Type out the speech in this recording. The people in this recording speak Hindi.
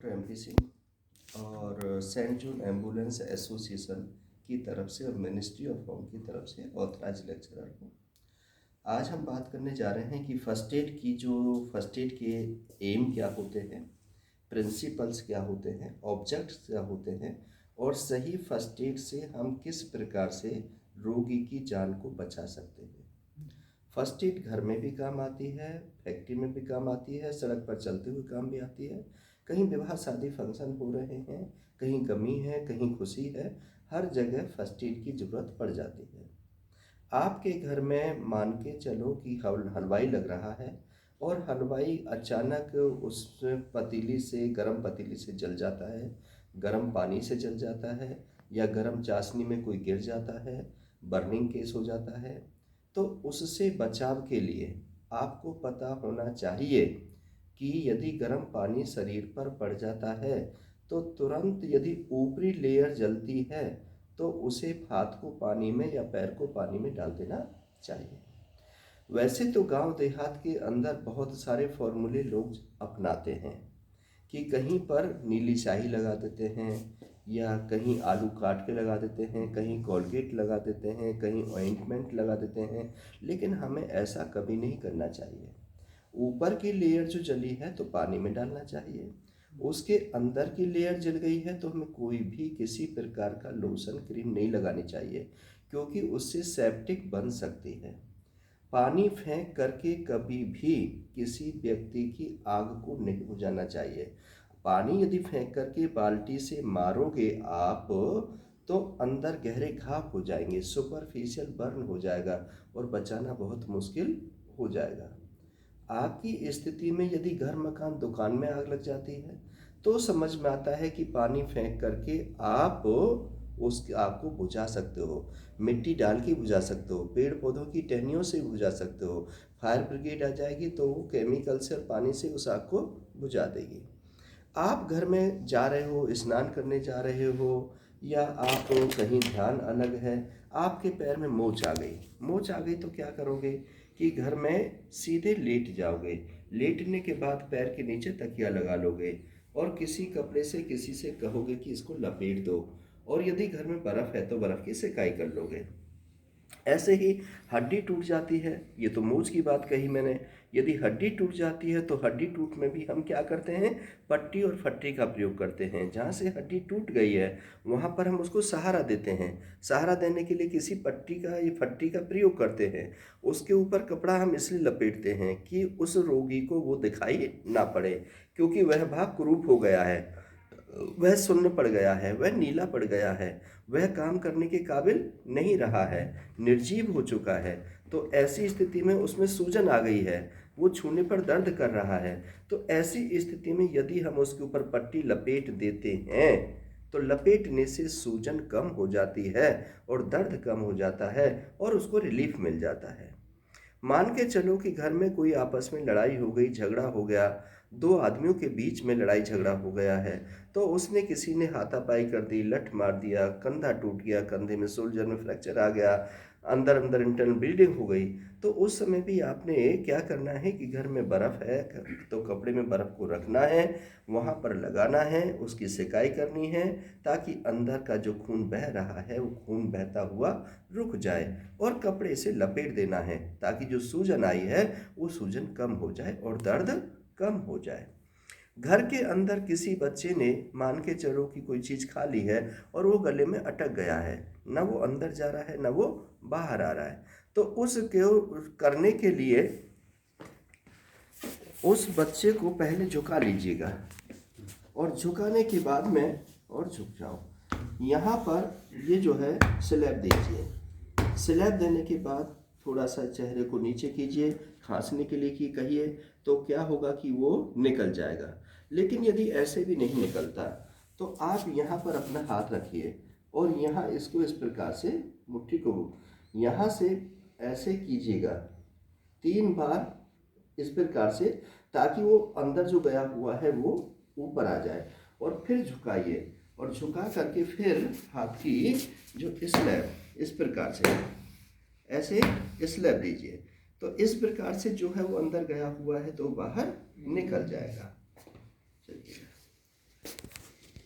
एमपी सिंह और सेंट जून एम्बुलेंस एसोसिएशन की तरफ से और मिनिस्ट्री ऑफ होम की तरफ से ऑथराइज लेक्चरर हूँ। आज हम बात करने जा रहे हैं कि फर्स्ट एड के एम क्या होते हैं, प्रिंसिपल्स क्या होते हैं, ऑब्जेक्ट्स क्या होते हैं और सही फर्स्ट एड से हम किस प्रकार से रोगी की जान को बचा सकते हैं। फर्स्ट एड घर में भी काम आती है, फैक्ट्री में भी काम आती है, सड़क पर चलते हुए काम भी आती है। कहीं विवाह शादी फंक्शन हो रहे हैं, कहीं गमी है, कहीं खुशी है, हर जगह फर्स्ट एड की ज़रूरत पड़ जाती है। आपके घर में मान के चलो कि हलवाई लग रहा है और हलवाई अचानक उस पतीली से, गर्म पतीली से जल जाता है, गर्म पानी से जल जाता है या गर्म चाशनी में कोई गिर जाता है, बर्निंग केस हो जाता है। तो उससे बचाव के लिए आपको पता होना चाहिए कि यदि गर्म पानी शरीर पर पड़ जाता है तो तुरंत यदि ऊपरी लेयर जलती है तो उसे हाथ को पानी में या पैर को पानी में डाल देना चाहिए। वैसे तो गांव देहात के अंदर बहुत सारे फॉर्मूले लोग अपनाते हैं कि कहीं पर नीली स्याही लगा देते हैं या कहीं आलू काट के लगा देते हैं, कहीं कोलगेट लगा देते हैं, कहीं ऑइंटमेंट लगा देते हैं, लेकिन हमें ऐसा कभी नहीं करना चाहिए। ऊपर की लेयर जो जली है तो पानी में डालना चाहिए, उसके अंदर की लेयर जल गई है तो हमें कोई भी किसी प्रकार का लोशन क्रीम नहीं लगानी चाहिए, क्योंकि उससे सेप्टिक बन सकती है। पानी फेंक करके कभी भी किसी व्यक्ति की आग को नहीं बुझाना चाहिए। पानी यदि फेंक करके बाल्टी से मारोगे आप तो अंदर गहरे घाव हो जाएंगे, सुपरफिशियल बर्न हो जाएगा और बचाना बहुत मुश्किल हो जाएगा। आग की स्थिति में यदि घर मकान दुकान में आग लग जाती है तो समझ में आता है कि पानी फेंक करके आप उस आग को बुझा सकते हो, मिट्टी डाल के बुझा सकते हो, पेड़ पौधों की टहनियों से बुझा सकते हो। फायर ब्रिगेड आ जाएगी तो वो केमिकल से और पानी से उस आग को बुझा देगी। आप घर में जा रहे हो, स्नान करने जा रहे हो या आप कहीं ध्यान अलग है, आपके पैर में मोच आ गई, मोच आ गई तो क्या करोगे कि घर में सीधे लेट जाओगे। लेटने के बाद पैर के नीचे तकिया लगा लोगे और किसी कपड़े से किसी से कहोगे कि इसको लपेट दो, और यदि घर में बर्फ़ है तो बर्फ़ की सेकाई कर लोगे। ऐसे ही हड्डी टूट जाती है, ये तो मोच की बात कही मैंने। यदि हड्डी टूट जाती है तो हड्डी टूट में भी हम क्या करते हैं, पट्टी और फट्टी का प्रयोग करते हैं। जहाँ से हड्डी टूट गई है वहाँ पर हम उसको सहारा देते हैं। सहारा देने के लिए किसी पट्टी का या फट्टी का प्रयोग करते हैं। उसके ऊपर कपड़ा हम इसलिए लपेटते हैं कि उस रोगी को वो दिखाई ना पड़े, क्योंकि वह भाग कुरूप हो गया है, वह सुन्न पड़ गया है, वह नीला पड़ गया है, वह काम करने के काबिल नहीं रहा है, निर्जीव हो चुका है। तो ऐसी स्थिति में उसमें सूजन आ गई है, वो छूने पर दर्द कर रहा है। तो ऐसी स्थिति में यदि हम उसके ऊपर पट्टी लपेट देते हैं तो लपेटने से सूजन कम हो जाती है और दर्द कम हो जाता है और उसको रिलीफ मिल जाता है। मान के चलो कि घर में कोई आपस में लड़ाई हो गई, झगड़ा हो गया, दो आदमियों के बीच में लड़ाई झगड़ा हो गया है, तो उसने किसी ने हाथापाई कर दी, लठ मार दिया, कंधा टूट गया, कंधे में शोल्डर में फ्रैक्चर आ गया, अंदर अंदर इंटरनल ब्लीडिंग हो गई। तो उस समय भी आपने क्या करना है कि घर में बर्फ़ है तो कपड़े में बर्फ़ को रखना है, वहाँ पर लगाना है, उसकी सेकाई करनी है ताकि अंदर का जो खून बह रहा है वो खून बहता हुआ रुक जाए, और कपड़े से लपेट देना है ताकि जो सूजन आई है वो सूजन कम हो जाए और दर्द कम हो जाए। घर के अंदर किसी बच्चे ने मान के चलो कि कोई चीज़ खा ली है और वो गले में अटक गया है, ना वो अंदर जा रहा है ना वो बाहर आ रहा है, तो उसके करने के लिए उस बच्चे को पहले झुका लीजिएगा और झुकाने के बाद में और झुक जाओ। यहाँ पर ये जो है स्लैब दीजिए। स्लैब देने के बाद थोड़ा सा चेहरे को नीचे कीजिए, खांसने के लिए की कहिए, तो क्या होगा कि वो निकल जाएगा। लेकिन यदि ऐसे भी नहीं निकलता तो आप यहाँ पर अपना हाथ रखिए और यहाँ इसको इस प्रकार से मुट्ठी को यहाँ से ऐसे कीजिएगा 3 बार इस प्रकार से, ताकि वो अंदर जो गया हुआ है वो ऊपर आ जाए, और फिर झुकाइए और झुका करके फिर हाथ की जो स्लैब इस प्रकार से ऐसे स्लैब दीजिए। तो इस प्रकार से जो है वो अंदर गया हुआ है तो बाहर निकल जाएगा।